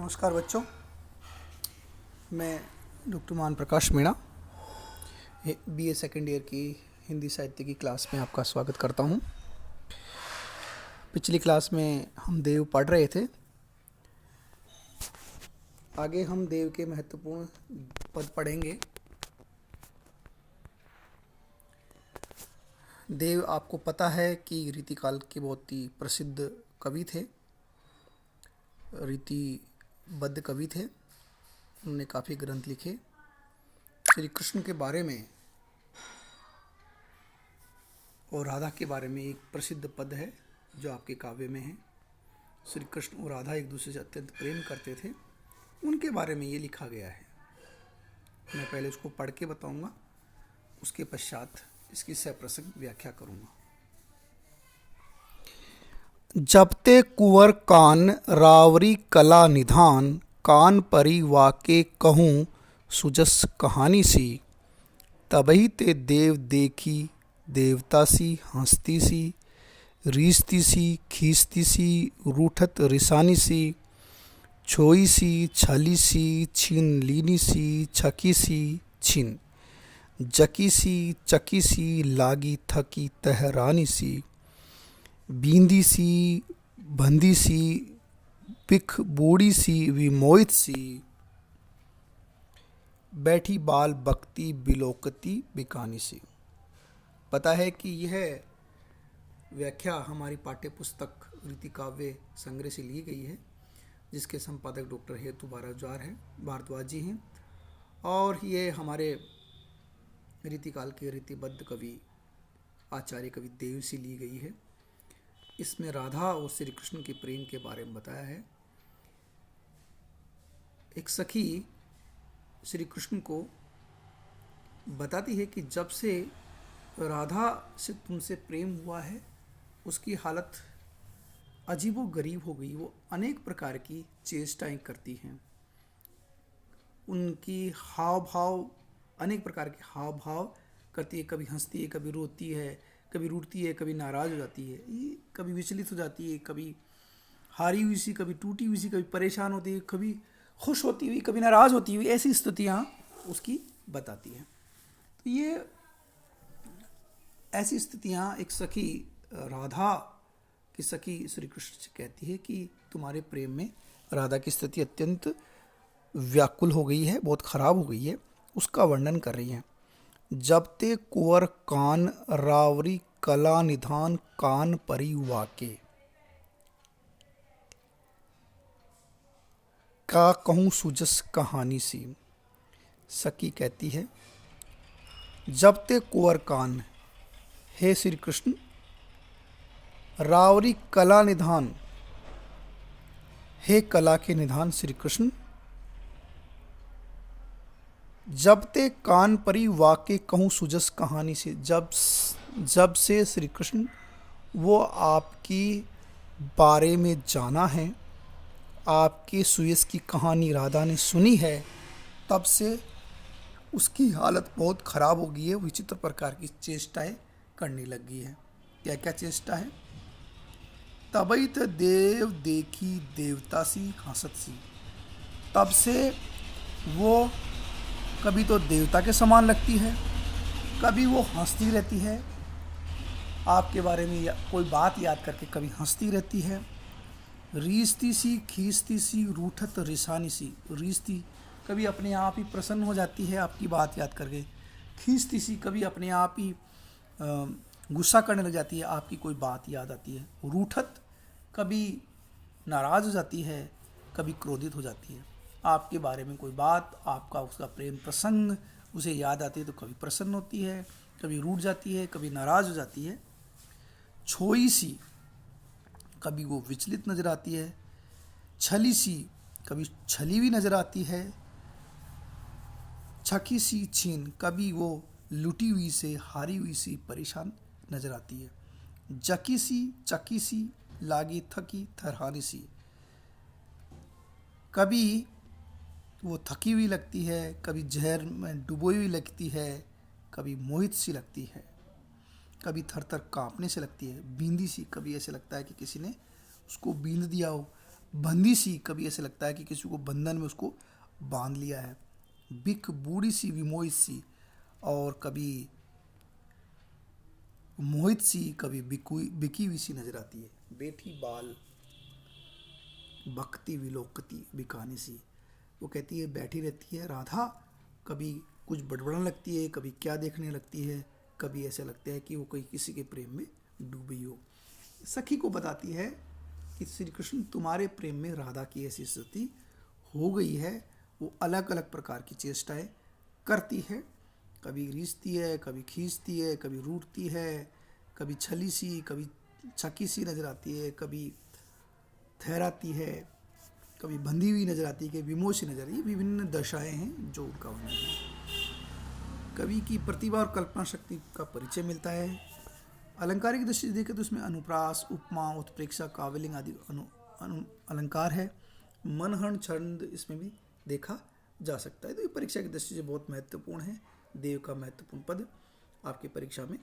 नमस्कार बच्चों, मैं डॉक्टर मान प्रकाश मीणा बीए सेकेंड ईयर की हिंदी साहित्य की क्लास में आपका स्वागत करता हूं। पिछली क्लास में हम देव पढ़ रहे थे। आगे हम देव के महत्वपूर्ण पद पढ़ेंगे। देव आपको पता है कि रीतिकाल के बहुत ही प्रसिद्ध कवि थे, रीतिबद्ध कवि थे। उन्होंने काफ़ी ग्रंथ लिखे। श्री कृष्ण के बारे में और राधा के बारे में एक प्रसिद्ध पद है जो आपके काव्य में है। श्री कृष्ण और राधा एक दूसरे से अत्यंत प्रेम करते थे, उनके बारे में ये लिखा गया है। मैं पहले उसको पढ़ के बताऊंगा, उसके पश्चात इसकी सप्रसंग व्याख्या करूंगा। जब ते कुंवर कान रावरी कला निधान, कान परी वाके कहूँ सुजस कहानी सी, तबही ते देव देखी देवता सी हंसती सी, रीसती सी खींचती सी रूठत रिसानी सी, छोई सी छली सी छीन लीनी सी, छकी सी छीन जकी सी चकी सी, लागी थकी तहरानी सी, बींदी सी बंदी सी, बिख बूढ़ी सी विमोहित सी, बैठी बाल बकती बिलोकती बिकानी सी। पता है कि यह व्याख्या हमारी पाठ्य पुस्तक रीति काव्य संग्रह से ली गई है, जिसके संपादक डॉक्टर हेतु भारद्वाज जी हैं, और ये हमारे रीतिकाल के रीतिबद्ध कवि आचार्य कवि देव से ली गई है। इसमें राधा और श्री कृष्ण के प्रेम के बारे में बताया है। एक सखी श्री कृष्ण को बताती है कि जब से राधा से तुमसे प्रेम हुआ है, उसकी हालत अजीबो गरीब हो गई। वो अनेक प्रकार की चेष्टाएं करती हैं। उनकी हाव भाव अनेक प्रकार के हाव भाव करती है। कभी हंसती है, कभी रोती है, कभी रूठती है, कभी नाराज़ हो जाती है, कभी विचलित हो जाती है, कभी हारी हुई सी, कभी टूटी हुई सी, कभी परेशान होती है, कभी खुश होती हुई, कभी नाराज़ होती हुई, ऐसी स्थितियाँ उसकी बताती हैं। तो ये ऐसी स्थितियाँ एक सखी राधा की सखी श्री कृष्ण से कहती है कि तुम्हारे प्रेम में राधा की स्थिति अत्यंत व्याकुल हो गई है, बहुत खराब हो गई है। उसका वर्णन कर रही हैं। जब ते कुंवर कान रावरी कला निधान, कान परी वाके, का कहूँ सुजस कहानी सी। सखी कहती है, जब ते कुंवर कान, हे श्री कृष्ण, रावरी कला निधान, हे कला के निधान श्री कृष्ण, जब ते कान परी वाके कहूँ सुजस कहानी से। जब से श्री कृष्ण वो आपकी बारे में जाना है, आपके सुयस की कहानी राधा ने सुनी है, तब से उसकी हालत बहुत ख़राब हो गई है। विचित्र प्रकार की चेष्टाएं करने लग गई है। क्या क्या चेष्टा है? तबई तो देव देखी देवता सी हंसत सी। तब से वो कभी तो देवता के समान लगती है, कभी वो हंसती रहती है, आपके बारे में कोई बात याद करके कभी हंसती रहती है। रीसती सी खींचती सी रूठत रिसानी सी। रीसती कभी अपने आप ही प्रसन्न हो जाती है आपकी बात याद करके। खींचती सी कभी अपने आप ही गुस्सा करने लग जाती है, आपकी कोई बात याद आती है। रूठत कभी नाराज़ हो जाती है, कभी क्रोधित हो जाती है। आपके बारे में कोई बात, आपका उसका प्रेम प्रसंग उसे याद आती है तो कभी प्रसन्न होती है, कभी रूठ जाती है, कभी नाराज़ हो जाती है। छोई सी कभी वो विचलित नज़र आती है। छली सी कभी छली हुई नज़र आती है। छकी सी छीन कभी वो लुटी हुई से, हारी हुई सी, परेशान नज़र आती है। जकी सी चकी सी, लागी थकी थरहानी सी, कभी वो थकी हुई लगती है, कभी जहर में डुबोई हुई लगती है, कभी मोहित सी लगती है, कभी थर थर काँपने से लगती है। बींदी सी कभी ऐसे लगता है कि किसी ने उसको बींद दिया हो। बंदी सी, कभी ऐसे लगता है कि किसी को बंधन में उसको बांध लिया है। बिक बूढ़ी सी, विमोहित सी, और कभी मोहित सी, कभी बिकी हुई सी नजर आती है। बेटी बाल बकती विलोकती बिकानी सी, वो कहती है बैठी रहती है राधा, कभी कुछ बड़बड़ाने लगती है, कभी क्या देखने लगती है, कभी ऐसा लगता है कि वो कोई किसी के प्रेम में डूबी हो। सखी को बताती है कि श्री कृष्ण तुम्हारे प्रेम में राधा की ऐसी स्थिति हो गई है। वो अलग अलग प्रकार की चेष्टाएं करती है, कभी रीझती है, कभी खींचती है, कभी रूठती है, कभी छली सी, कभी छकी सी नजर आती है, कभी ठहराती है, कभी बंधी हुई नजर आती है, कभी विमोशी नजर आती है। विभिन्न दशाएं हैं जो उनका वर्णन है। कवि की प्रतिभा और कल्पना शक्ति का परिचय मिलता है। अलंकारिक दृष्टि से देखें तो इसमें अनुप्रास, उपमा, उत्प्रेक्षा, काव्यलिंग आदि अलंकार है। मनहरण छंद इसमें भी देखा जा सकता है। तो ये परीक्षा की दृष्टि से बहुत महत्वपूर्ण है। देव का महत्वपूर्ण पद आपकी परीक्षा में